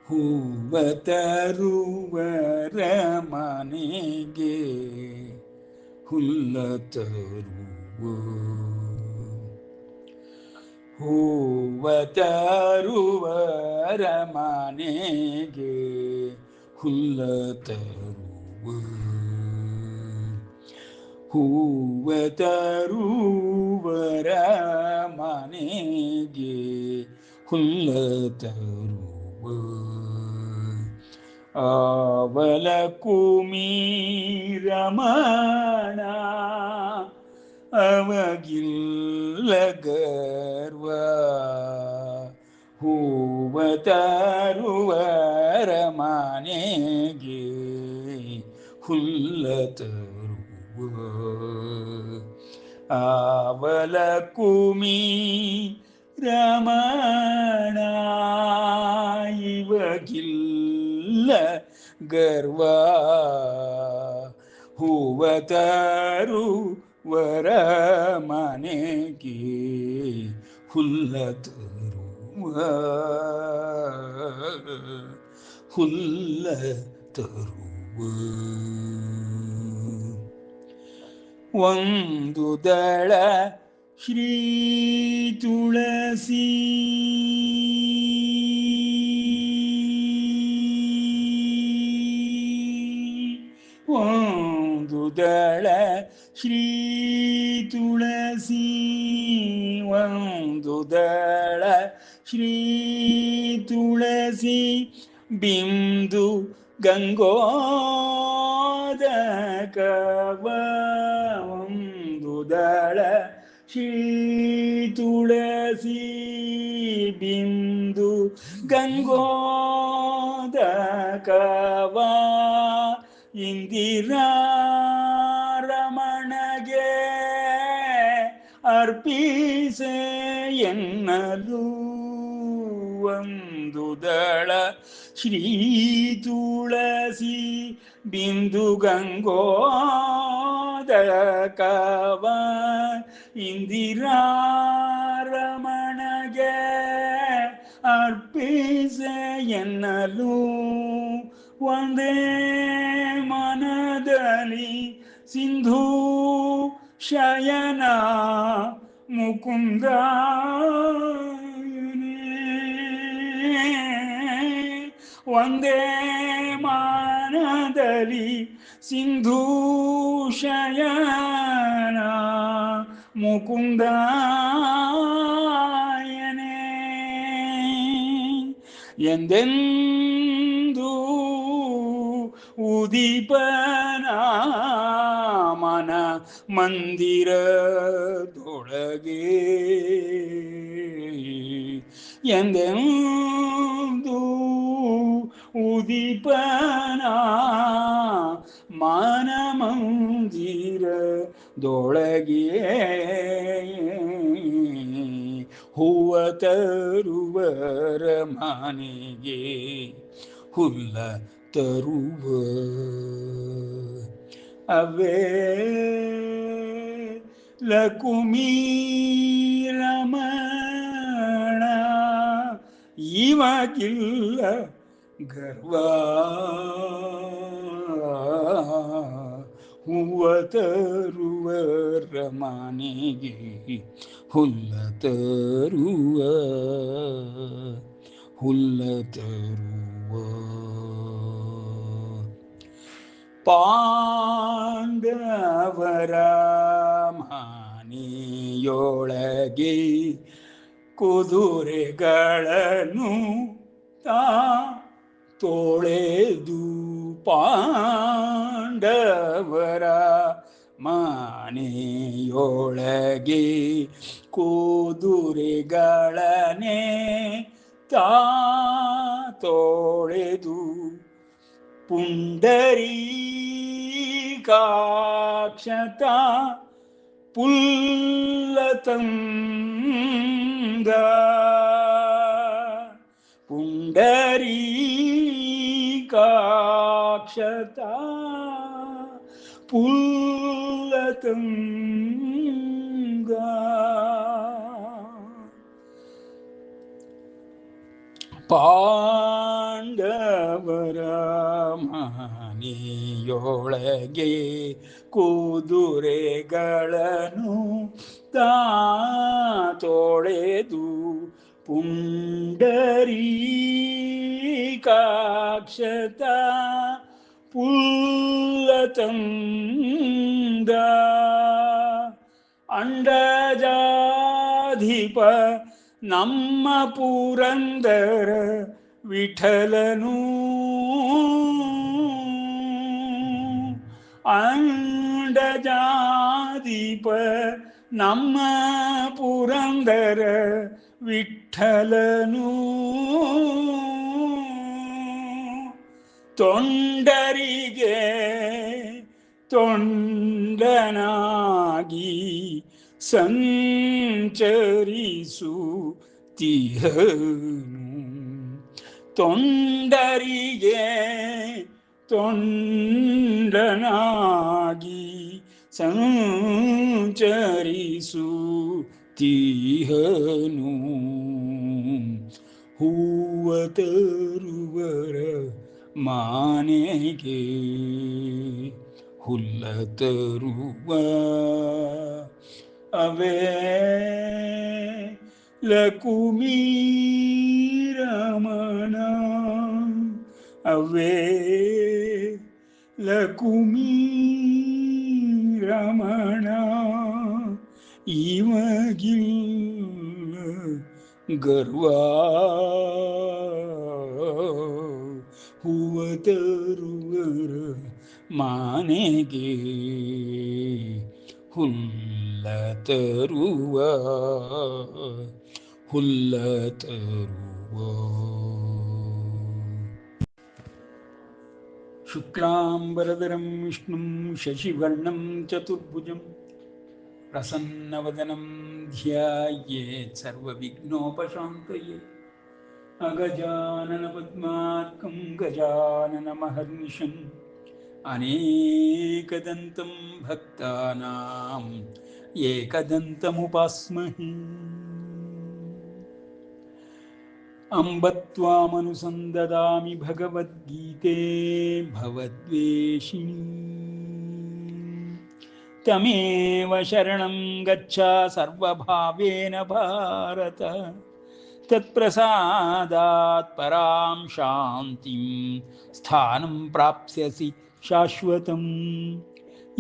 ಹೂವ ತರುವರ ಮನೆಗೆ ಹುಲ್ಲ ತರುವ ಹೂವ ತರುವರ ಮನೆಗೆ ಹುಲ್ಲ ತರುವ ಹೂವ ತರುವರ ಮನೆಗೆ ಹುಲ್ಲ ತರುವ ಅವಲ ಕುಮಿ ರಮಣ ಅವಗಿಲ್ಲ ಗರ್ವ ಹೂವ ತರುವರ ಮನೆಗೆ ಹುಲ್ಲ ತರುವ ಅವಲ ಕುಮಿ ರಮಣ ಇವಗಿಲ್ಲ ಗರ್ವ ಹೂವ ತರುವರ ಮನೆಗೆ ಹುಲ್ಲ ತರುವ ಹುಲ್ಲ ತರುವ ಒಂದು ದಳ ಶ್ರೀ ತುಳಸಿ ಒಂದು ದಳ ಶ್ರೀ ತುಳಸಿ ಒಂದು ದಳ ಶ್ರೀ ತುಳಸಿ ಬಿಂದು ಗಂಗೋದಕವ ಒಂದು ದಳ ಶ್ರೀ ತುಳಸಿ ಬಿಂದು ಗಂಗೋದಕವ ಇಂದಿರಾ ರಮಣಗೆ ಅರ್ಪಿಸೆ ಎನ್ನಲು ಒಂದು ದಳ ಶ್ರೀ ತುಳಸಿ ಬಿಂದು ಗಂಗೋದಕವ ಇಂದಿರಾ ರಮಣಗೆ ಅರ್ಪಿಸೆ ಎನ್ನಲು ಒಂದೇ ಮನದಲ್ಲಿ ಸಿಂಧೂ ಶಯನ ಮುಕುಂದ ಒಂದೇ ಮಾನದಲ್ಲಿ ಸಿಂಧೂ ಶಯನ ಮುಕುಂದಾಯನೇ ಎಂದೆಂದೂ ಉದೀಪನ ಮನ ಮಂದಿರದೊಳಗೆ ಎಂದೆಂದೂ ಉದೀಪನ ಮನ ಮಂದಿರದೊಳಗೆ ಹೂವ ತರುವರ ಮನೆಗೆ ಹುಲ್ಲ ತರುವ ಅವೇ ಲಕುಮಿ ರಮಣ ಇವಗಿಲ್ಲ ಗರ್ವ ಹೂವ ತರುವರ ಮನೆಗೆ ಹುಲ್ಲ ತರುವ ಹುಲ್ಲ ತರುವ ಪಾಂಡವರ ಮನೆಯೊಳಗೆ ಕುದುರೆಗಳನ್ನು ತಾ ತೊಳೆದು ಪಾಂಡವರ ಮನೆಯೊಳಗೆ ಕುದುರೆಗಳನೆ ತಾ ತೊಳೆದು ಪುಂಡರೀಕಾಕ್ಷತ ಪುಲ್ಲತಂಗ ಪುಂಡರೀಕಾಕ್ಷತ ಪುಲ್ಲತಂಗ ಪಾಂಡವರ ಮನೆಯೊಳಗೆ ಕುದುರೆಗಳನ್ನು ತಾ ತೊಳೆದು ಪುಂಡರೀಕಾಕ್ಷತ ಪುಲ್ಲತಂದ ಅಂಡಜಾಧಿಪ ನಮ್ಮ ಪುರಂದರ ವಿಠಲನು ಅಂಡಜಾಧಿಪ ನಮ್ಮ ಪುರಂದರ ವಿಠಲನು ತೊಂಡರಿಗೆ ತೊಂಡನಾಗಿ ಸಂಚರಿಸುತ್ತಿಹನು ತೊಂಡರಿಗೆ ತೊಂಡನಾಗಿ ಸಂಚರಿಸುತ್ತಿಹನು ಹೂವ ತರುವರ ಮಾನೆಗೆ ಹುಲ್ಲ ತರುವ ಅವೇ ಲಕುಮಿ ರಮಣ ಅವೇ ಲಕುಮಿ ರಮಣ ಇವಗಿಲ್ಲ ಗರ್ವ ಹೂವ ತರುವರ ಮಾನೆಗೆ ಹುಲ್ಲ ತರುವ ಹುಲ್ಲ ತರುವ ಶುಕ್ಲಾಂಬರಧರಂ ವಿಷ್ಣುಂ ಶಶಿವರ್ಣಂ ಚತುರ್ಭುಜಂ ಪ್ರಸನ್ನವದನಂ ಧ್ಯಾಯೇತ್ ಸರ್ವವಿಘ್ನೋಪಶಾಂತಯೇ ಅಗಜಾನನ ಪದ್ಮಾರ್ಕಂ ಗಜಾನನ ಮಹರ್ನಿಶಂ ಅನೇಕದಂತಂ ಭಕ್ತಾನಾಂ ಏಕದಂತಮುಪಾಸ್ಮಹೇ ಅಂಬ ತ್ವಾಮನುಸಂದದಾಮಿ ಭಗವದ್ಗೀತೆ ಭವದ್ವೇಷಿಣೀ ತಮೇವ ಶರಣಂ ಗಚ್ಚ ಸರ್ವಭಾವೇನ ಭಾರತ ತತ್ಪ್ರಸಾದಾತ್ ಪರಾಂ ಶಾಂತಿಂ ಸ್ಥಾನಂ ಪ್ರಾಪ್ಸ್ಯಸಿ ಶಾಶ್ವತಂ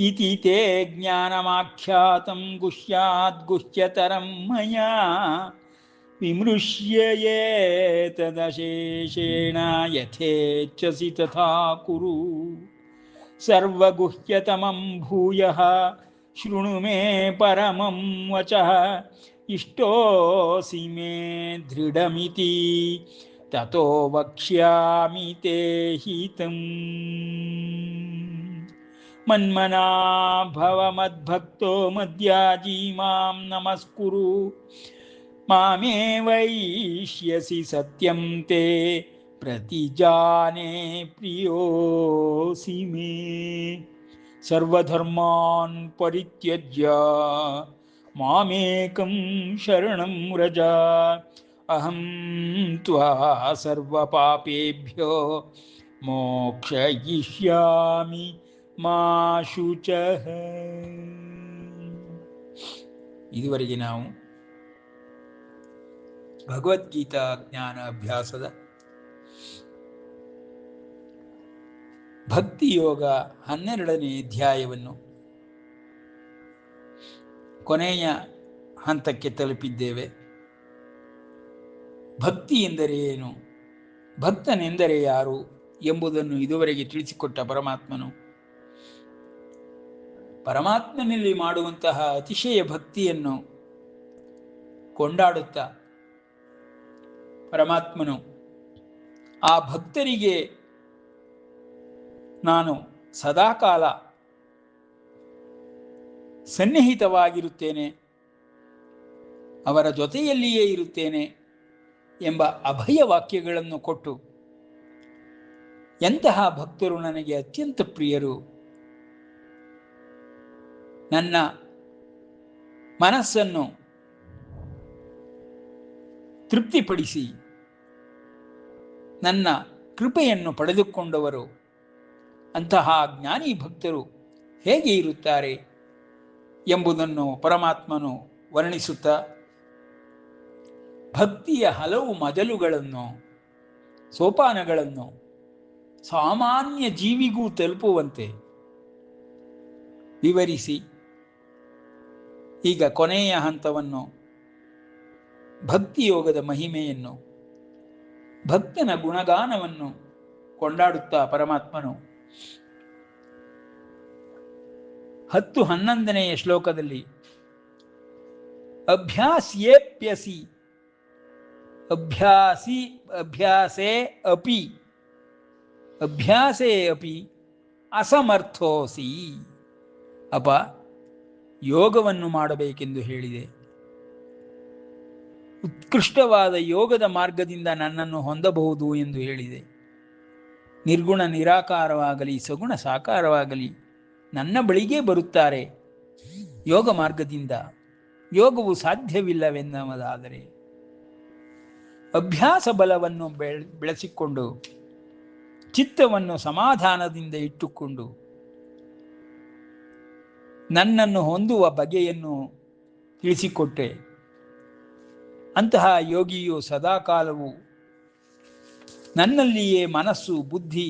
ಇತಿ ತೇ ಜ್ಞಾನಮಾಖ್ಯಾತಂ ಗುಹ್ಯಾತ್ ಗುಹ್ಯತರಂ ಮಯಾ ವಿಮೃಶ್ಯ ಏತದಶೇಷೇಣ ಯಥೇಚ್ಛಸಿ ತಥಾ ಕುರು ಸರ್ವಗುಹ್ಯತಮಂ ಭೂಯಃ ಶೃಣು ಮೇ ಪರಮಂ ವಚಃ ಇಷ್ಟೋಸಿ ಮೇ ದೃಢಮಿತಿ ತತೋ ವಕ್ಷ್ಯಾಮಿ ತೇ ಹಿತಂ ಮನ್ಮನಾ ಭವ ಮದ್ಭಕ್ತೋ ಮದ್ಯಾಜೀ ಮಾಂ ನಮಸ್ಕುರು ಮಾಮೇ ವೈಷ್ಯಸಿ ಸತ್ಯಂ ತೇ ಪ್ರತಿಜಾನೇ ಪ್ರಿಯೋಸಿ ಮೇ ಸರ್ವಧರ್ಮಾನ್ ಪರಿತ್ಯಜ್ಯ ಮಾಮೇಕಂ ಶರಣಂ ವ್ರಜ ಅಹಂ ತ್ವಾ ಸರ್ವಪಾಪೇಭ್ಯೋ ಮೋಕ್ಷಯಿಷ್ಯಾಮಿ ಮಾ ಶುಚಃ. ಇದುವರೆಗೆ ನಾವು ಭಗವದ್ಗೀತಾ ಜ್ಞಾನ ಅಭ್ಯಾಸದ ಭಕ್ತಿಯೋಗ 12ನೇ ಅಧ್ಯಾಯವನ್ನು ಕೊನೆಯ ಹಂತಕ್ಕೆ ತಲುಪಿದ್ದೇವೆ. ಭಕ್ತಿ ಎಂದರೆ ಏನು, ಭಕ್ತನೆಂದರೆ ಯಾರು ಎಂಬುದನ್ನು ಇದುವರೆಗೆ ತಿಳಿಸಿಕೊಟ್ಟ ಪರಮಾತ್ಮನಲ್ಲಿ ಮಾಡುವಂತಹ ಅತಿಶಯ ಭಕ್ತಿಯನ್ನು ಕೊಂಡಾಡುತ್ತಾ ಪರಮಾತ್ಮನು ಆ ಭಕ್ತರಿಗೆ ನಾನು ಸದಾಕಾಲ ಸನ್ನಿಹಿತವಾಗಿರುತ್ತೇನೆ, ಅವರ ಜೊತೆಯಲ್ಲಿಯೇ ಇರುತ್ತೇನೆ ಎಂಬ ಅಭಯ ವಾಕ್ಯಗಳನ್ನು ಕೊಟ್ಟು, ಎಂತಹ ಭಕ್ತರು ನನಗೆ ಅತ್ಯಂತ ಪ್ರಿಯರು, ನನ್ನ ಮನಸ್ಸನ್ನು ತೃಪ್ತಿಪಡಿಸಿ ನನ್ನ ಕೃಪೆಯನ್ನು ಪಡೆದುಕೊಂಡವರು, ಅಂತಹ ಜ್ಞಾನಿ ಭಕ್ತರು ಹೇಗೆ ಇರುತ್ತಾರೆ ಎಂಬುದನ್ನು ಪರಮಾತ್ಮನು ವರ್ಣಿಸುತ್ತಾ ಭಕ್ತಿಯ ಹಲವು ಮಜಲುಗಳನ್ನು, ಸೋಪಾನಗಳನ್ನು ಸಾಮಾನ್ಯ ಜೀವಿಗೂ ತಲುಪುವಂತೆ ವಿವರಿಸಿ ಈಗ ಕೊನೆಯ ಹಂತವನ್ನು, ಭಕ್ತಿಯೋಗದ ಮಹಿಮೆಯನ್ನು, ಭಕ್ತನ ಗುಣಗಾನವನ್ನು ಕೊಂಡಾಡುತ್ತಾ ಪರಮಾತ್ಮನು 10-11ನೇ ಶ್ಲೋಕದಲ್ಲಿ ಅಭ್ಯಾಸ್ಯೇಪ್ಯಸಿ ಅಭ್ಯಾಸೇ ಅಪಿ ಅಸಮರ್ಥೋಸಿ ಅಪ ಯೋಗವನ್ನು ಮಾಡಬೇಕೆಂದು ಹೇಳಿದೆ. ಉತ್ಕೃಷ್ಟವಾದ ಯೋಗದ ಮಾರ್ಗದಿಂದ ನನ್ನನ್ನು ಹೊಂದಬಹುದು ಎಂದು ಹೇಳಿದೆ. ನಿರ್ಗುಣ ನಿರಾಕಾರವಾಗಲಿ ಸಗುಣ ಸಾಕಾರವಾಗಲಿ ನನ್ನ ಬಳಿಗೆ ಬರುತ್ತಾರೆ ಯೋಗ ಮಾರ್ಗದಿಂದ. ಯೋಗವು ಸಾಧ್ಯವಿಲ್ಲವೆನ್ನುವುದಾದರೆ ಅಭ್ಯಾಸ ಬಲವನ್ನು ಬೆಳೆಸಿಕೊಂಡು ಚಿತ್ತವನ್ನು ಸಮಾಧಾನದಿಂದ ಇಟ್ಟುಕೊಂಡು ನನ್ನನ್ನು ಹೊಂದುವ ಬಗೆಯನ್ನು ತಿಳಿಸಿಕೊಟ್ಟೆ. ಅಂತಹ ಯೋಗಿಯು ಸದಾಕಾಲವು ನನ್ನಲ್ಲಿಯೇ ಮನಸ್ಸು, ಬುದ್ಧಿ,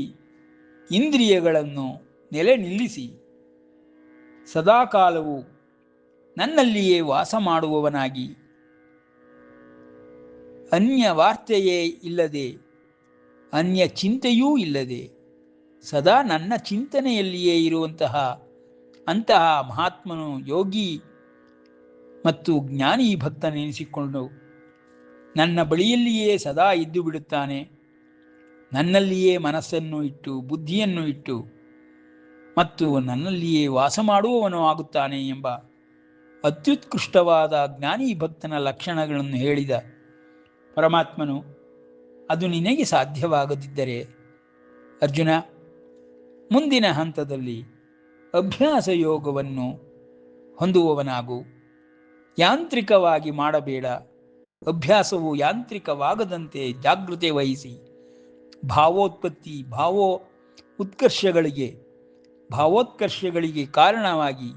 ಇಂದ್ರಿಯಗಳನ್ನು ನೆಲೆ ನಿಲ್ಲಿಸಿ ಸದಾಕಾಲವು ನನ್ನಲ್ಲಿಯೇ ವಾಸ ಮಾಡುವವನಾಗಿ, ಅನ್ಯ ವಾರ್ತೆಯೇ ಇಲ್ಲದೆ ಅನ್ಯ ಚಿಂತೆಯೂ ಇಲ್ಲದೆ ಸದಾ ನನ್ನ ಚಿಂತನೆಯಲ್ಲಿಯೇ ಇರುವಂತಹ ಅಂತಹ ಮಹಾತ್ಮನು, ಯೋಗಿ ಮತ್ತು ಜ್ಞಾನಿ ಭಕ್ತನೆನಿಸಿಕೊಂಡು ನನ್ನ ಬಳಿಯಲ್ಲಿಯೇ ಸದಾ ಇದ್ದು ಬಿಡುತ್ತಾನೆ. ನನ್ನಲ್ಲಿಯೇ ಮನಸ್ಸನ್ನು ಇಟ್ಟು, ಬುದ್ಧಿಯನ್ನು ಇಟ್ಟು ಮತ್ತು ನನ್ನಲ್ಲಿಯೇ ವಾಸ ಮಾಡುವವನು ಆಗುತ್ತಾನೆ ಎಂಬ ಅತ್ಯುತ್ಕೃಷ್ಟವಾದ ಜ್ಞಾನಿ ಭಕ್ತನ ಲಕ್ಷಣಗಳನ್ನು ಹೇಳಿದ ಪರಮಾತ್ಮನು, ಅದು ನಿನಗೆ ಸಾಧ್ಯವಾಗದಿದ್ದರೆ ಅರ್ಜುನ, ಮುಂದಿನ ಹಂತದಲ್ಲಿ ಅಭ್ಯಾಸ ಯೋಗವನ್ನು ಹೊಂದುವವನಾಗು. ಯಾಂತ್ರಿಕವಾಗಿ ಮಾಡಬೇಡ. ಅಭ್ಯಾಸವು ಯಾಂತ್ರಿಕವಾಗದಂತೆ ಜಾಗೃತೆ ವಹಿಸಿ ಭಾವೋತ್ಪತ್ತಿ, ಭಾವೋತ್ಕರ್ಷಗಳಿಗೆ ಕಾರಣವಾಗಿ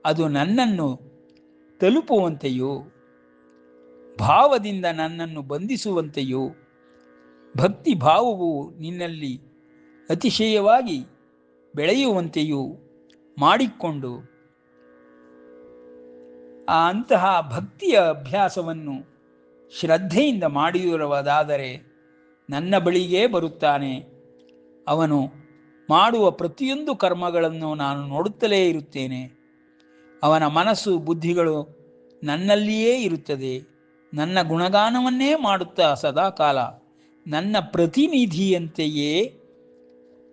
ಅದು ನನ್ನನ್ನು ತಲುಪುವಂತೆಯೂ ಭಾವದಿಂದ ನನ್ನನ್ನು ಬಂಧಿಸುವಂತೆಯೂ ಭಕ್ತಿ ಭಾವವು ನಿನ್ನಲ್ಲಿ ಅತಿಶಯವಾಗಿ ಬೆಳೆಯುವಂತೆಯೂ ಮಾಡಿಕೊಂಡು ಅಂತಹ ಭಕ್ತಿಯ ಅಭ್ಯಾಸವನ್ನು ಶ್ರದ್ಧೆಯಿಂದ ಮಾಡಿರುವುದಾದರೆ ನನ್ನ ಬಳಿಗೇ ಬರುತ್ತಾನೆ. ಅವನು ಮಾಡುವ ಪ್ರತಿಯೊಂದು ಕರ್ಮಗಳನ್ನು ನಾನು ನೋಡುತ್ತಲೇ ಇರುತ್ತೇನೆ. ಅವನ ಮನಸ್ಸು, ಬುದ್ಧಿಗಳು ನನ್ನಲ್ಲಿಯೇ ಇರುತ್ತದೆ. ನನ್ನ ಗುಣಗಾನವನ್ನೇ ಮಾಡುತ್ತಾ ಸದಾಕಾಲ ನನ್ನ ಪ್ರತಿನಿಧಿಯಂತೆಯೇ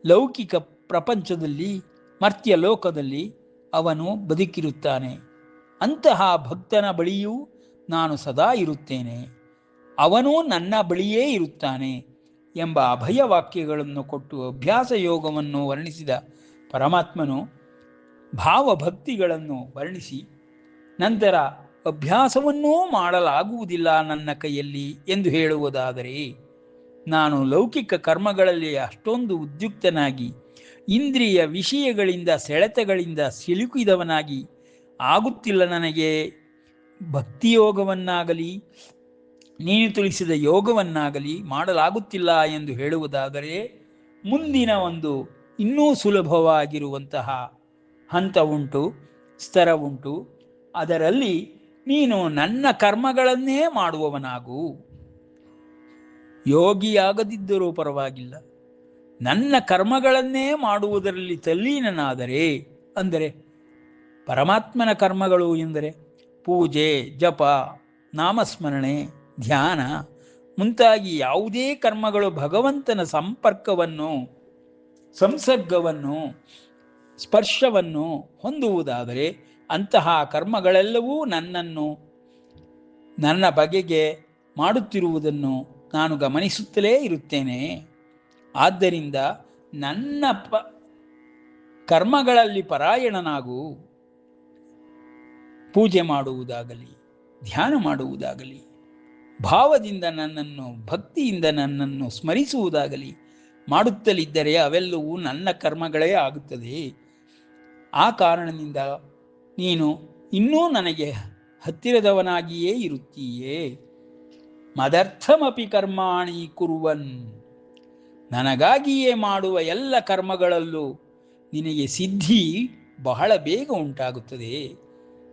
ಲೌಕಿಕ ಪ್ರಪಂಚದಲ್ಲಿ, ಮರ್ತ್ಯ ಲೋಕದಲ್ಲಿ ಅವನು ಬದುಕಿರುತ್ತಾನೆ. ಅಂತಹ ಭಕ್ತನ ಬಳಿಯೂ ನಾನು ಸದಾ ಇರುತ್ತೇನೆ, ಅವನೂ ನನ್ನ ಬಳಿಯೇ ಇರುತ್ತಾನೆ ಎಂಬ ಅಭಯ ವಾಕ್ಯಗಳನ್ನು ಕೊಟ್ಟು ಅಭ್ಯಾಸ ಯೋಗವನ್ನು ವರ್ಣಿಸಿದ ಪರಮಾತ್ಮನು ಭಾವಭಕ್ತಿಗಳನ್ನು ವರ್ಣಿಸಿ ನಂತರ ಅಭ್ಯಾಸವನ್ನೂ ಮಾಡಲಾಗುವುದಿಲ್ಲ ನನ್ನ ಕೈಯಲ್ಲಿ ಎಂದು ಹೇಳುವುದಾದರೆ, ನಾನು ಲೌಕಿಕ ಕರ್ಮಗಳಲ್ಲಿ ಅಷ್ಟೊಂದು ಉದ್ಯುಕ್ತನಾಗಿ ಇಂದ್ರಿಯ ವಿಷಯಗಳಿಂದ, ಸೆಳೆತಗಳಿಂದ ಸಿಲುಕಿದವನಾಗಿ ಆಗುತ್ತಿಲ್ಲ. ನನಗೆ ಭಕ್ತಿಯೋಗವನ್ನಾಗಲಿ ನೀನು ತಿಳಿಸಿದ ಯೋಗವನ್ನಾಗಲಿ ಮಾಡಲಾಗುತ್ತಿಲ್ಲ ಎಂದು ಹೇಳುವುದಾದರೆ, ಮುಂದಿನ ಒಂದು ಇನ್ನೂ ಸುಲಭವಾಗಿರುವಂತಹ ಹಂತ ಉಂಟು, ಸ್ತರ ಉಂಟು. ಅದರಲ್ಲಿ ನೀನು ನನ್ನ ಕರ್ಮಗಳನ್ನೇ ಮಾಡುವವನಾಗು. ಯೋಗಿಯಾಗದಿದ್ದರೂ ಪರವಾಗಿಲ್ಲ, ನನ್ನ ಕರ್ಮಗಳನ್ನೇ ಮಾಡುವುದರಲ್ಲಿ ತಲ್ಲೀನನಾದರೆ, ಅಂದರೆ ಪರಮಾತ್ಮನ ಕರ್ಮಗಳು ಎಂದರೆ ಪೂಜೆ, ಜಪ, ನಾಮಸ್ಮರಣೆ, ಧ್ಯಾನ ಮುಂತಾಗಿ ಯಾವುದೇ ಕರ್ಮಗಳು ಭಗವಂತನ ಸಂಪರ್ಕವನ್ನು, ಸಂಸರ್ಗವನ್ನು, ಸ್ಪರ್ಶವನ್ನು ಹೊಂದುವುದಾದರೆ ಅಂತಹ ಕರ್ಮಗಳೆಲ್ಲವೂ ನನ್ನ ಬಗೆಗೆ ಮಾಡುತ್ತಿರುವುದನ್ನು ನಾನು ಗಮನಿಸುತ್ತಲೇ ಇರುತ್ತೇನೆ. ಆದ್ದರಿಂದ ನನ್ನ ಕರ್ಮಗಳಲ್ಲಿ ಪರಾಯಣನಾಗು. ಪೂಜೆ ಮಾಡುವುದಾಗಲಿ, ಧ್ಯಾನ ಮಾಡುವುದಾಗಲಿ, ಭಾವದಿಂದ ನನ್ನನ್ನು, ಭಕ್ತಿಯಿಂದ ನನ್ನನ್ನು ಸ್ಮರಿಸುವುದಾಗಲಿ ಮಾಡುತ್ತಲಿದ್ದರೆ ಅವೆಲ್ಲವೂ ನನ್ನ ಕರ್ಮಗಳೇ ಆಗುತ್ತದೆ. ಆ ಕಾರಣದಿಂದ ನೀನು ಇನ್ನೂ ನನಗೆ ಹತ್ತಿರದವನಾಗಿಯೇ ಇರುತ್ತೀಯೇ. ಮದರ್ಥಮಪಿ ಕರ್ಮಾಣಿ ಕುರುವನ್, ನನಗಾಗಿಯೇ ಮಾಡುವ ಎಲ್ಲ ಕರ್ಮಗಳಲ್ಲೂ ನಿನಗೆ ಸಿದ್ಧಿ ಬಹಳ ಬೇಗ ಉಂಟಾಗುತ್ತದೆ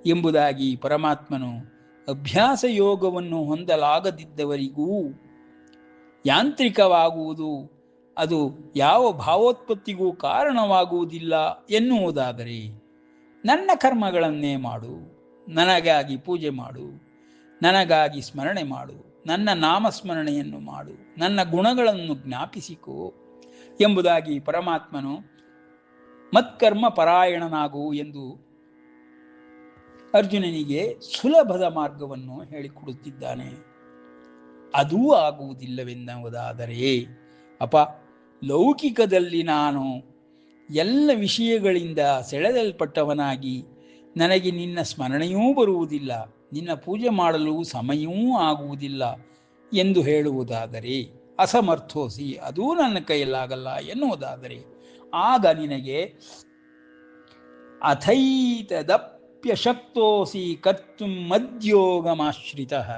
ಎಂಬುದಾಗಿ ಪರಮಾತ್ಮನು ಅಭ್ಯಾಸ ಯೋಗವನ್ನು ಹೊಂದಲಾಗದಿದ್ದವರಿಗೂ ಯಾಂತ್ರಿಕವಾಗುವುದು ಅದು ಯಾವ ಭಾವೋತ್ಪತ್ತಿಗೂ ಕಾರಣವಾಗುವುದಿಲ್ಲ ಎನ್ನುವುದಾದರೆ ನನ್ನ ಕರ್ಮಗಳನ್ನೇ ಮಾಡು, ನನಗಾಗಿ ಪೂಜೆ ಮಾಡು, ನನಗಾಗಿ ಸ್ಮರಣೆ ಮಾಡು, ನನ್ನ ನಾಮಸ್ಮರಣೆಯನ್ನು ಮಾಡು, ನನ್ನ ಗುಣಗಳನ್ನು ಜ್ಞಾಪಿಸಿಕೋ ಎಂಬುದಾಗಿ ಪರಮಾತ್ಮನು ಮತ್ಕರ್ಮ ಪರಾಯಣನಾಗು ಎಂದು ಅರ್ಜುನನಿಗೆ ಸುಲಭದ ಮಾರ್ಗವನ್ನು ಹೇಳಿಕೊಡುತ್ತಿದ್ದಾನೆ. ಅದೂ ಆಗುವುದಿಲ್ಲವೆನ್ನುವುದಾದರೆ, ಅಪ ಲೌಕಿಕದಲ್ಲಿ ನಾನು ಎಲ್ಲ ವಿಷಯಗಳಿಂದ ಸೆಳೆದಲ್ಪಟ್ಟವನಾಗಿ ನನಗೆ ನಿನ್ನ ಸ್ಮರಣೆಯೂ ಬರುವುದಿಲ್ಲ, ನಿನ್ನ ಪೂಜೆ ಮಾಡಲು ಸಮಯವೂ ಆಗುವುದಿಲ್ಲ ಎಂದು ಹೇಳುವುದಾದರೆ, ಅಸಮರ್ಥೋಸಿ, ಅದೂ ನನ್ನ ಕೈಯಲ್ಲಾಗಲ್ಲ ಎನ್ನುವುದಾದರೆ, ಆಗ ನಿನಗೆ ಅಥೈತದಪ್ಯಶಕ್ತೋಸಿ ಕರ್ತುಂ ಮದ್ಯೋಗಮಾಶ್ರಿತಃ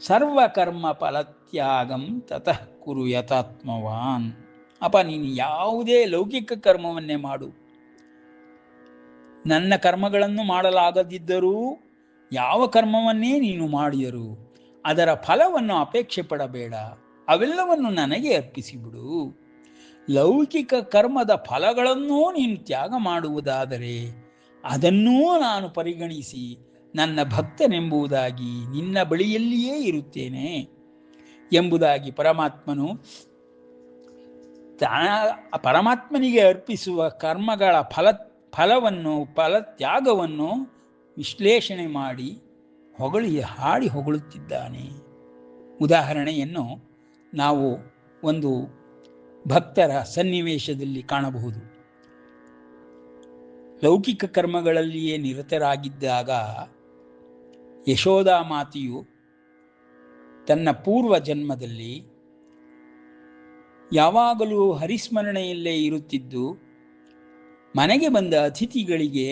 ಸರ್ವಕರ್ಮ ಫಲತ್ಯಾಗಂ ತತಃ ಕುರು ಯಥಾತ್ಮವಾನ್. ಅಪ್ಪ, ನೀನು ಯಾವುದೇ ಲೌಕಿಕ ಕರ್ಮವನ್ನೇ ಮಾಡು, ನನ್ನ ಕರ್ಮಗಳನ್ನು ಮಾಡಲಾಗದಿದ್ದರೂ ಯಾವ ಕರ್ಮವನ್ನೇ ನೀನು ಮಾಡಿದರೂ ಅದರ ಫಲವನ್ನು ಅಪೇಕ್ಷೆ ಪಡಬೇಡ, ಅವೆಲ್ಲವನ್ನು ನನಗೆ ಅರ್ಪಿಸಿಬಿಡು. ಲೌಕಿಕ ಕರ್ಮದ ಫಲಗಳನ್ನೂ ನೀನು ತ್ಯಾಗ ಮಾಡುವುದಾದರೆ ಅದನ್ನೂ ನಾನು ಪರಿಗಣಿಸಿ ನನ್ನ ಭಕ್ತನೆಂಬುದಾಗಿ ನಿನ್ನ ಬಳಿಯಲ್ಲಿಯೇ ಇರುತ್ತೇನೆ ಎಂಬುದಾಗಿ ಪರಮಾತ್ಮನು ಪರಮಾತ್ಮನಿಗೆ ಅರ್ಪಿಸುವ ಕರ್ಮಗಳ ಫಲತ್ಯಾಗವನ್ನು ವಿಶ್ಲೇಷಣೆ ಮಾಡಿ ಹಾಡಿ ಹೊಗಳುತ್ತಿದ್ದಾನೆ. ಉದಾಹರಣೆಯನ್ನು ನಾವು ಒಂದು ಭಕ್ತರ ಸನ್ನಿವೇಶದಲ್ಲಿ ಕಾಣಬಹುದು. ಲೌಕಿಕ ಕರ್ಮಗಳಲ್ಲಿಯೇ ನಿರತರಾಗಿದ್ದಾಗ ಯಶೋದಾ ಮಾತೆಯು ತನ್ನ ಪೂರ್ವ ಜನ್ಮದಲ್ಲಿ ಯಾವಾಗಲೂ ಹರಿಸ್ಮರಣೆಯಲ್ಲೇ ಇರುತ್ತಿದ್ದು, ಮನೆಗೆ ಬಂದ ಅತಿಥಿಗಳಿಗೆ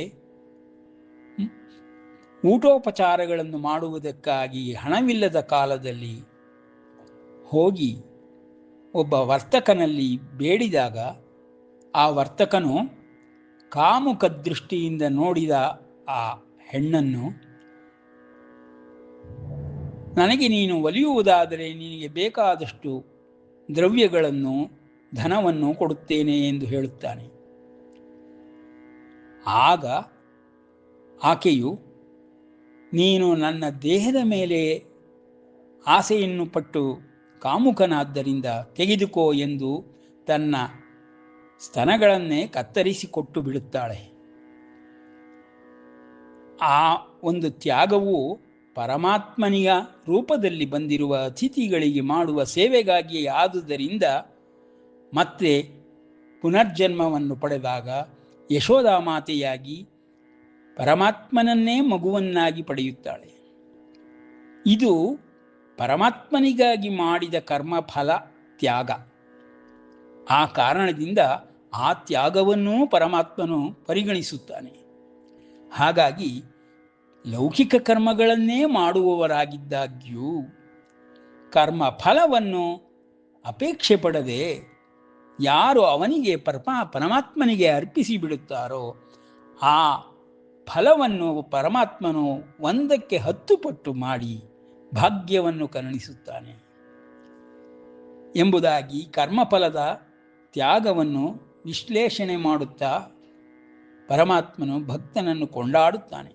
ಊಟೋಪಚಾರಗಳನ್ನು ಮಾಡುವುದಕ್ಕಾಗಿ ಹಣವಿಲ್ಲದ ಕಾಲದಲ್ಲಿ ಹೋಗಿ ಒಬ್ಬ ವರ್ತಕನಲ್ಲಿ ಬೇಡಿದಾಗ ಆ ವರ್ತಕನು ಕಾಮುಕ ದೃಷ್ಟಿಯಿಂದ ನೋಡಿದ ಆ ಹೆಣ್ಣನ್ನು, ನನಗೆ ನೀನು ಒಲಿಯುವುದಾದರೆ ನಿನಗೆ ಬೇಕಾದಷ್ಟು ದ್ರವ್ಯಗಳನ್ನು ಧನವನ್ನು ಕೊಡುತ್ತೇನೆ ಎಂದು ಹೇಳುತ್ತಾನೆ. ಆಗ ಆಕೆಯು, ನೀನು ನನ್ನ ದೇಹದ ಮೇಲೆ ಆಸೆಯನ್ನು ಪಟ್ಟು ಕಾಮುಕನಾದ್ದರಿಂದ ತೆಗೆದುಕೋ ಎಂದು ತನ್ನ ಸ್ತನಗಳನ್ನೇ ಕತ್ತರಿಸಿಕೊಟ್ಟು ಬಿಡುತ್ತಾಳೆ. ಆ ಒಂದು ತ್ಯಾಗವು ಪರಮಾತ್ಮನಿಯ ರೂಪದಲ್ಲಿ ಬಂದಿರುವ ಅತಿಥಿಗಳಿಗೆ ಮಾಡುವ ಸೇವೆಗಾಗಿ ಆದುದರಿಂದ ಮತ್ತೆ ಪುನರ್ಜನ್ಮವನ್ನು ಪಡೆದಾಗ ಯಶೋದಾ ಮಾತೆಯಾಗಿ ಪರಮಾತ್ಮನನ್ನೇ ಮಗುವನ್ನಾಗಿ ಪಡೆಯುತ್ತಾಳೆ. ಇದು ಪರಮಾತ್ಮನಿಗಾಗಿ ಮಾಡಿದ ಕರ್ಮಫಲ ತ್ಯಾಗ. ಆ ಕಾರಣದಿಂದ ಆ ತ್ಯಾಗವನ್ನೂ ಪರಮಾತ್ಮನು ಪರಿಗಣಿಸುತ್ತಾನೆ. ಹಾಗಾಗಿ ಲೌಕಿಕ ಕರ್ಮಗಳನ್ನೇ ಮಾಡುವವರಾಗಿದ್ದಾಗ್ಯೂ ಕರ್ಮ ಫಲವನ್ನು ಅಪೇಕ್ಷೆ ಪಡದೆ ಯಾರು ಅವನಿಗೆ ಪರಮಾತ್ಮನಿಗೆ ಅರ್ಪಿಸಿ ಬಿಡುತ್ತಾರೋ ಆ ಫಲವನ್ನು ಪರಮಾತ್ಮನು 1ಕ್ಕೆ 10 ಪಟ್ಟು ಮಾಡಿ ಭಾಗ್ಯವನ್ನು ಕರುಣಿಸುತ್ತಾನೆ ಎಂಬುದಾಗಿ ಕರ್ಮಫಲದ ತ್ಯಾಗವನ್ನು ವಿಶ್ಲೇಷಣೆ ಮಾಡುತ್ತಾ ಪರಮಾತ್ಮನು ಭಕ್ತನನ್ನು ಕೊಂಡಾಡುತ್ತಾನೆ.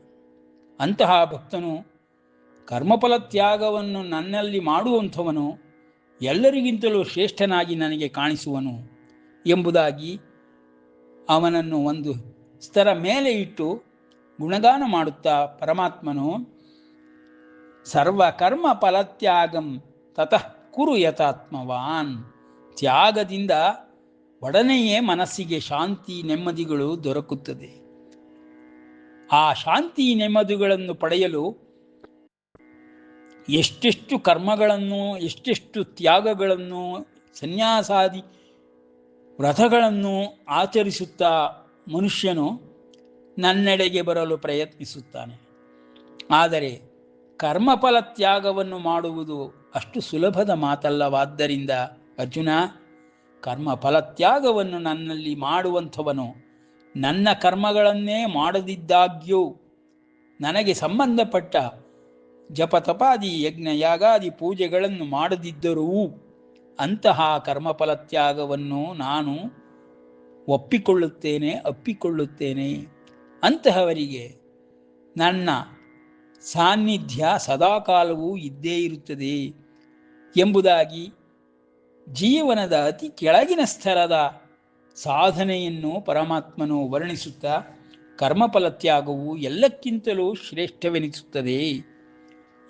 ಅಂತಹ ಭಕ್ತನು ಕರ್ಮಫಲ ತ್ಯಾಗವನ್ನು ನನ್ನಲ್ಲಿ ಮಾಡುವಂಥವನು ಎಲ್ಲರಿಗಿಂತಲೂ ಶ್ರೇಷ್ಠನಾಗಿ ನನಗೆ ಕಾಣಿಸುವನು ಎಂಬುದಾಗಿ ಅವನನ್ನು ಒಂದು ಸ್ತರ ಮೇಲೆ ಇಟ್ಟು ಗುಣಗಾನ ಮಾಡುತ್ತಾ ಪರಮಾತ್ಮನು ಸರ್ವಕರ್ಮ ಫಲತ್ಯಾಗಂ ತತಃ ಕುರು ಯಥಾತ್ಮವಾನ್, ತ್ಯಾಗದಿಂದ ಒಡನೆಯೇ ಮನಸ್ಸಿಗೆ ಶಾಂತಿ ನೆಮ್ಮದಿಗಳು ದೊರಕುತ್ತದೆ. ಆ ಶಾಂತಿ ನೆಮ್ಮದಿಗಳನ್ನು ಪಡೆಯಲು ಎಷ್ಟೆಷ್ಟು ಕರ್ಮಗಳನ್ನು ಎಷ್ಟೆಷ್ಟು ತ್ಯಾಗಗಳನ್ನು ಸನ್ಯಾಸಾದಿ ವ್ರತಗಳನ್ನು ಆಚರಿಸುತ್ತಾ ಮನುಷ್ಯನು ನನ್ನೆಡೆಗೆ ಬರಲು ಪ್ರಯತ್ನಿಸುತ್ತಾನೆ. ಆದರೆ ಕರ್ಮಫಲ ತ್ಯಾಗವನ್ನು ಮಾಡುವುದು ಅಷ್ಟು ಸುಲಭದ ಮಾತಲ್ಲವಾದ್ದರಿಂದ ಅರ್ಜುನ, ಕರ್ಮಫಲ ತ್ಯಾಗವನ್ನು ನನ್ನಲ್ಲಿ ಮಾಡುವಂಥವನು ನನ್ನ ಕರ್ಮಗಳನ್ನೇ ಮಾಡದಿದ್ದಾಗ್ಯೂ ನನಗೆ ಸಂಬಂಧಪಟ್ಟ ಜಪತಪಾದಿ ಯಜ್ಞ ಯಾಗಾದಿ ಪೂಜೆಗಳನ್ನು ಮಾಡದಿದ್ದರೂ ಅಂತಹ ಕರ್ಮಫಲ ತ್ಯಾಗವನ್ನು ನಾನು ಅಪ್ಪಿಕೊಳ್ಳುತ್ತೇನೆ. ಅಂತಹವರಿಗೆ ನನ್ನ ಸಾನ್ನಿಧ್ಯ ಸದಾಕಾಲವೂ ಇದ್ದೇ ಇರುತ್ತದೆ ಎಂಬುದಾಗಿ ಜೀವನದ ಅತಿ ಕೆಳಗಿನ ಸ್ತರದ ಸಾಧನೆಯನ್ನು ಪರಮಾತ್ಮನು ವರ್ಣಿಸುತ್ತಾ ಕರ್ಮಫಲ ತ್ಯಾಗವು ಎಲ್ಲಕ್ಕಿಂತಲೂ ಶ್ರೇಷ್ಠವೆನಿಸುತ್ತದೆ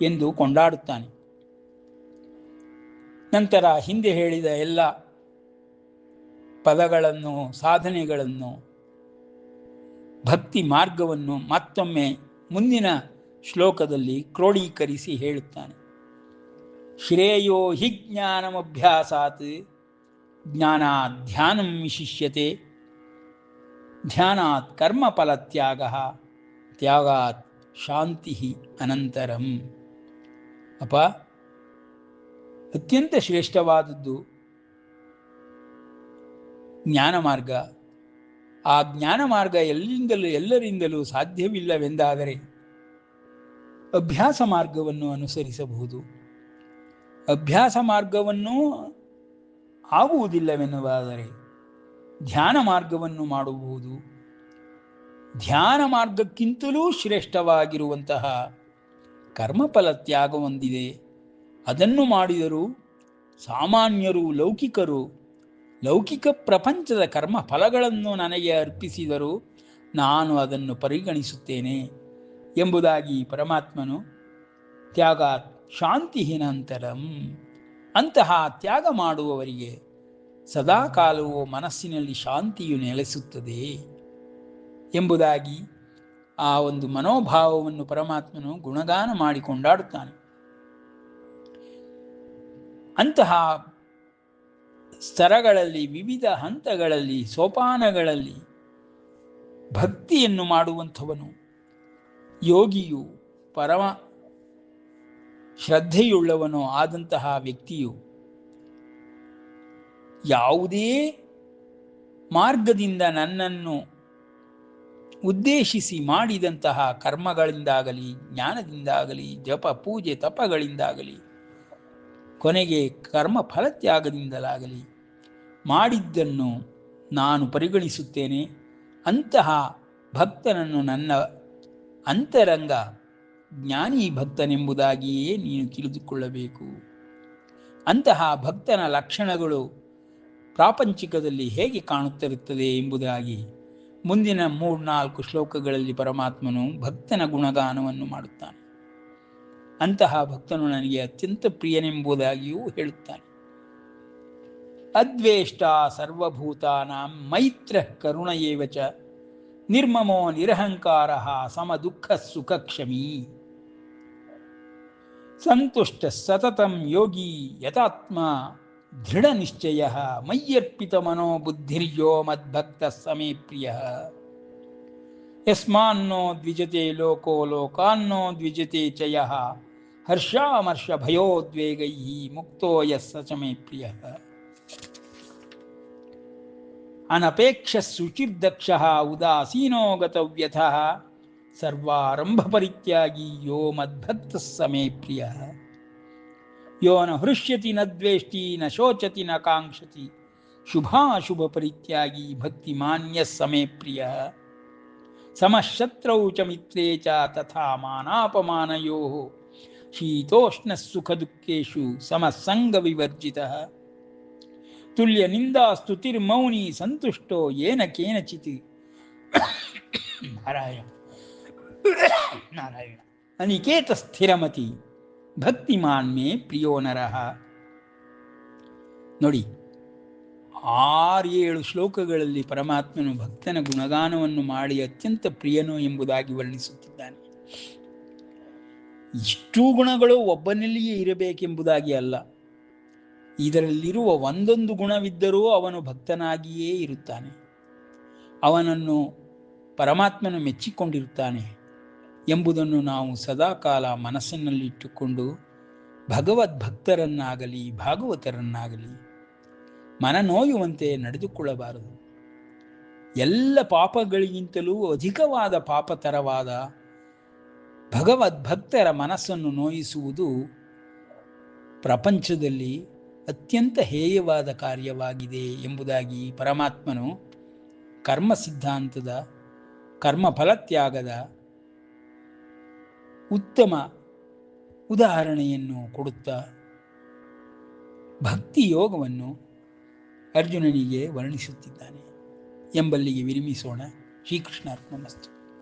ಎಂದು ಕೊಂಡಾಡುತ್ತಾನೆ. ನಂತರ ಹಿಂದೆ ಹೇಳಿದ ಎಲ್ಲ ಪದಗಳನ್ನು, ಸಾಧನೆಗಳನ್ನು, ಭಕ್ತಿ ಮಾರ್ಗವನ್ನು ಮತ್ತೊಮ್ಮೆ ಮುಂದಿನ ಶ್ಲೋಕದಲ್ಲಿ ಕ್ರೋಢೀಕರಿಸಿ ಹೇಳುತ್ತಾನೆ. ಶ್ರೇಯೋ ಹಿ ಜ್ಞಾನಮಭ್ಯಾಸಾತ್ ಜ್ಞಾನಾತ್ ಧ್ಯಾನಂ ವಿಶಿಷ್ಯತೆ ಧ್ಯಾನಾತ್ ಕರ್ಮಫಲ ತ್ಯಾಗಾತ್ ಶಾಂತಿ ಅನಂತರಂ. ಅಪ್ಪ, ಅತ್ಯಂತ ಶ್ರೇಷ್ಠವಾದದ್ದು ಜ್ಞಾನ ಮಾರ್ಗ. ಆ ಜ್ಞಾನ ಮಾರ್ಗ ಎಲ್ಲರಿಂದಲೂ ಸಾಧ್ಯವಿಲ್ಲವೆಂದಾದರೆ ಅಭ್ಯಾಸ ಮಾರ್ಗವನ್ನು ಅನುಸರಿಸಬಹುದು. ಅಭ್ಯಾಸ ಮಾರ್ಗವನ್ನೂ ಆಗುವುದಿಲ್ಲವೆನ್ನುವುದಾದರೆ ಧ್ಯಾನ ಮಾರ್ಗವನ್ನು ಮಾಡಬಹುದು. ಧ್ಯಾನ ಮಾರ್ಗಕ್ಕಿಂತಲೂ ಶ್ರೇಷ್ಠವಾಗಿರುವಂತಹ ಕರ್ಮಫಲ ತ್ಯಾಗ ಹೊಂದಿದೆ. ಅದನ್ನು ಮಾಡಿದರೂ ಸಾಮಾನ್ಯರು, ಲೌಕಿಕ ಪ್ರಪಂಚದ ಕರ್ಮ ಫಲಗಳನ್ನು ನನಗೆ ಅರ್ಪಿಸಿದರೂ ನಾನು ಅದನ್ನು ಪರಿಗಣಿಸುತ್ತೇನೆ ಎಂಬುದಾಗಿ ಪರಮಾತ್ಮನು ತ್ಯಾಗಾತ್ ಶಾಂತಿಹೀನಂತರಂ, ಅಂತಹ ತ್ಯಾಗ ಮಾಡುವವರಿಗೆ ಸದಾಕಾಲವೂ ಮನಸ್ಸಿನಲ್ಲಿ ಶಾಂತಿಯು ನೆಲೆಸುತ್ತದೆ ಎಂಬುದಾಗಿ ಆ ಒಂದು ಮನೋಭಾವವನ್ನು ಪರಮಾತ್ಮನು ಗುಣಗಾನ ಮಾಡಿ ಕೊಂಡಾಡುತ್ತಾನೆ. ಅಂತಹ ಸ್ತರಗಳಲ್ಲಿ, ವಿವಿಧ ಹಂತಗಳಲ್ಲಿ, ಸೋಪಾನಗಳಲ್ಲಿ ಭಕ್ತಿಯನ್ನು ಮಾಡುವಂಥವನು ಯೋಗಿಯು, ಪರಮ ಶ್ರದ್ಧೆಯುಳ್ಳವನೋ ಆದಂತಹ ವ್ಯಕ್ತಿಯು ಯಾವುದೇ ಮಾರ್ಗದಿಂದ ನನ್ನನ್ನು ಉದ್ದೇಶಿಸಿ ಮಾಡಿದಂತಹ ಕರ್ಮಗಳಿಂದಾಗಲಿ, ಜ್ಞಾನದಿಂದಾಗಲಿ, ಜಪ ಪೂಜೆ ತಪಗಳಿಂದಾಗಲಿ, ಕೊನೆಗೆ ಕರ್ಮ ಫಲತ್ಯಾಗದಿಂದಲಾಗಲಿ ಮಾಡಿದ್ದನ್ನು ನಾನು ಪರಿಗಣಿಸುತ್ತೇನೆ. ಅಂತಹ ಭಕ್ತನನ್ನು ನನ್ನ ಅಂತರಂಗ ಜ್ಞಾನಿ ಭಕ್ತನೆಂಬುದಾಗಿಯೇ ನೀನು ತಿಳಿದುಕೊಳ್ಳಬೇಕು. ಅಂತಹ ಭಕ್ತನ ಲಕ್ಷಣಗಳು ಪ್ರಾಪಂಚಿಕದಲ್ಲಿ ಹೇಗೆ ಕಾಣುತ್ತಿರುತ್ತದೆ ಎಂಬುದಾಗಿ ಮುಂದಿನ 3-4 ಶ್ಲೋಕಗಳಲ್ಲಿ ಪರಮಾತ್ಮನು ಭಕ್ತನ ಗುಣಗಾನವನ್ನು ಮಾಡುತ್ತಾನೆ. ಅಂತಹ ಭಕ್ತನು ನನಗೆ ಅತ್ಯಂತ ಪ್ರಿಯನೆಂಬುದಾಗಿಯೂ ಹೇಳುತ್ತಾನೆ. ಅದ್ವೇಷ್ಟ ಸರ್ವಭೂತಾನಾಂ ಮೈತ್ರ ಕರುಣ ಏವ ಚ ನಿರ್ಮಮೋ ನಿರಹಂಕಾರ ಸಮ ದುಃಖ ಸುಖ ಕ್ಷಮೀ ಸಂತುಷ್ಟ ಸತತಂ ಯೋಗಿ ಯತಾತ್ಮ ದೃಢ ನಿಶ್ಚಯ ಮಯ್ಯರ್ಪಿತ ಮನೋಬುದ್ಧಿರ್ಯೋ ಮದ್ಭಕ್ತ ಸಮೇ ಪ್ರಿಯ ಯಸ್ಮಾನ್ನೋ ದ್ವಿಜತೆ ಲೋಕೋ ಲೋಕಾನ್ನೋ ದ್ವಿಜತೆ ಚ ಯಃ ಹರ್ಷಾಮರ್ಷ ಭಯೋದ್ವೇಗೈ ಮುಕ್ತೋ ಯಸ್ಸ ಚ ಮೇ ಪ್ರಿಯ ಅನಪೇಕ್ಷ ಶುಚಿರ್ದಕ್ಷ ಉದಾಸೀನೋ ಗತವ್ಯಥಃ ಸರ್ವಾರಂಭ ಪರಿತ್ಯಾಗಿ ಯೋ ಮದ್ಭಕ್ತ ಸಮೇ ಪ್ರಿಯ ಯೋ ನ ಹೃಷ್ಯತಿ ನ ದ್ವೇಷ್ಟಿ ನ ಶೋಚತಿ ನ ಕಾಂಕ್ಷತಿ ಶುಭಾಶುಭ ಪರಿತ್ಯಾಗಿ ಭಕ್ತಿಮಾನ್ಯ ಸಮೇ ಪ್ರಿಯ ಸಮಶತ್ರೌ ಚ ಮಿತ್ರೇ ಚ ತಥಾ ಮಾನಾಪಮಾನಯೋಃ ಶೀತೋಷ್ಣ ಸುಖ ದುಃಖೇಷು ಸಮಸಂಗ ವಿವರ್ಜಿತಃ ತುಲ್ಯ ನಿಂದಾ ಸ್ತುತಿರ್ಮೌನಿ ಸಂತುಷ್ಟೋ ಯೇನ ಕೇನಚಿತ್ ನಾರಾಯಣ ಅನಿಕೇತ ಸ್ಥಿರಮತಿ ಭಕ್ತಿಮಾನ್ ಮೇ ಪ್ರಿಯೋ ನರಃ. ನೋಡಿ, 6-7 ಶ್ಲೋಕಗಳಲ್ಲಿ ಪರಮಾತ್ಮನು ಭಕ್ತನ ಗುಣಗಾನವನ್ನು ಮಾಡಿ ಅತ್ಯಂತ ಪ್ರಿಯನು ಎಂಬುದಾಗಿ ವರ್ಣಿಸುತ್ತಿದ್ದಾನೆ. ಇಷ್ಟೂ ಗುಣಗಳು ಒಬ್ಬನಲ್ಲಿಯೇ ಇರಬೇಕೆಂಬುದಾಗಿ ಅಲ್ಲ, ಇದರಲ್ಲಿರುವ ಒಂದೊಂದು ಗುಣವಿದ್ದರೂ ಅವನು ಭಕ್ತನಾಗಿಯೇ ಇರುತ್ತಾನೆ. ಅವನನ್ನು ಪರಮಾತ್ಮನು ಮೆಚ್ಚಿಕೊಂಡಿರುತ್ತಾನೆ ಎಂಬುದನ್ನು ನಾವು ಸದಾಕಾಲ ಮನಸ್ಸಿನಲ್ಲಿಟ್ಟುಕೊಂಡು ಭಗವದ್ಭಕ್ತರನ್ನಾಗಲಿ ಭಾಗವತರನ್ನಾಗಲಿ ಮನನೋಯುವಂತೆ ನಡೆದುಕೊಳ್ಳಬಾರದು. ಎಲ್ಲ ಪಾಪಗಳಿಗಿಂತಲೂ ಅಧಿಕವಾದ ಪಾಪತರವಾದ ಭಗವದ್ಭಕ್ತರ ಮನಸ್ಸನ್ನು ನೋಯಿಸುವುದು ಪ್ರಪಂಚದಲ್ಲಿ ಅತ್ಯಂತ ಹೇಯವಾದ ಕಾರ್ಯವಾಗಿದೆ ಎಂಬುದಾಗಿ ಪರಮಾತ್ಮನು ಕರ್ಮ ಸಿದ್ಧಾಂತದ ಕರ್ಮಫಲತ್ಯಾಗದ ಉತ್ತಮ ಉದಾಹರಣೆಯನ್ನು ಕೊಡುತ್ತಾ ಭಕ್ತಿ ಯೋಗವನ್ನು ಅರ್ಜುನನಿಗೆ ವರ್ಣಿಸುತ್ತಿದ್ದಾನೆ ಎಂಬಲ್ಲಿಗೆ ವಿರಮಿಸೋಣ. ಶ್ರೀಕೃಷ್ಣಾರ್ಪಣಮಸ್ತು.